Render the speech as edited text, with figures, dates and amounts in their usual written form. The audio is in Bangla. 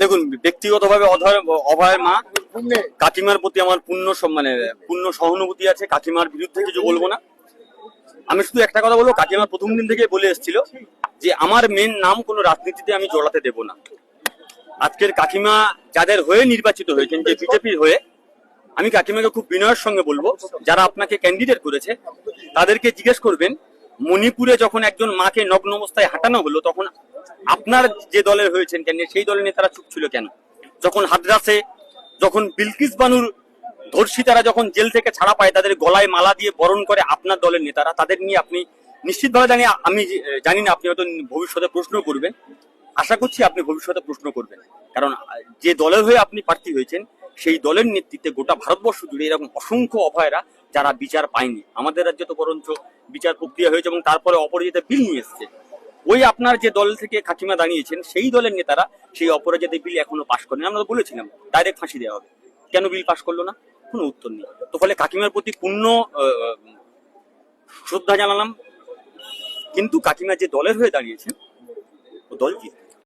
দেখুন, ব্যক্তিগতভাবে অভয়ের মা কাকিমার প্রতি আমার পূর্ণ সহানুভূতি আছে। কাকিমার বিরুদ্ধে কিছু বলবো না। আমি শুধু একটা কথা বলবো, কাকিমা প্রথম দিন থেকে বলে এসেছিল যে আমার মেন নাম কোনো রাজনীতিতে আমি জড়াতে দেব না। আজকের কাকিমা যাদের হয়ে নির্বাচিত হয়েছেন, যে বিজেপির হয়ে, আমি কাকিমাকে খুব বিনয়ের সঙ্গে বলবো, যারা আপনাকে ক্যান্ডিডেট করেছে তাদেরকে জিজ্ঞেস করবেন, মণিপুরে যখন একজন মাকে নগ্ন অবস্থায় হাঁটানো হলো তখন আপনার যে দলের হয়েছেন ক্যান্ডিডেট সেই দলের নেতারা চুপ ছিল কেন? যখন হাদরাসে যখন বিলকিস বানুর ধর্ষিতারা যখন জেল থেকে ছাড়া পায়, তাদের গলায় মালা দিয়ে বরণ করে আপনার দলের নেতারা, তাদের নিয়ে আপনি নিশ্চিতভাবে আমি জানি না আপনি হয়তো ভবিষ্যতে প্রশ্ন করবেন, আশা করছি আপনি ভবিষ্যতে প্রশ্ন করবেন, কারণ যে দলের হয়ে আপনি প্রার্থী হয়েছেন সেই দলের নেতৃত্বে গোটা ভারতবর্ষ জুড়ে এরকম অসংখ্য অভয়রা যারা বিচার পায়নি। আমাদের রাজ্যে তো বরঞ্চ বিচার প্রক্রিয়া হয়েছে এবং তারপরে অপরাজিত বিল নিয়ে এসছে। ওই আপনার যে দল থেকে কাকিমা দাঁড়িয়েছেন সেই দলের নেতারা সেই অপরাজিত বিল এখনো পাশ করেনি। আমরা বলেছিলাম ডাইরেক্ট ফাঁসি দেওয়া হবে, কেন বিল পাশ করলো না? কোনো উত্তর নেই। তো ফলে কাকিমার প্রতি পূর্ণ শ্রদ্ধা জানালাম, কিন্তু কাকিমা যে দলের হয়ে দাঁড়িয়েছেন ও দল জিতবে।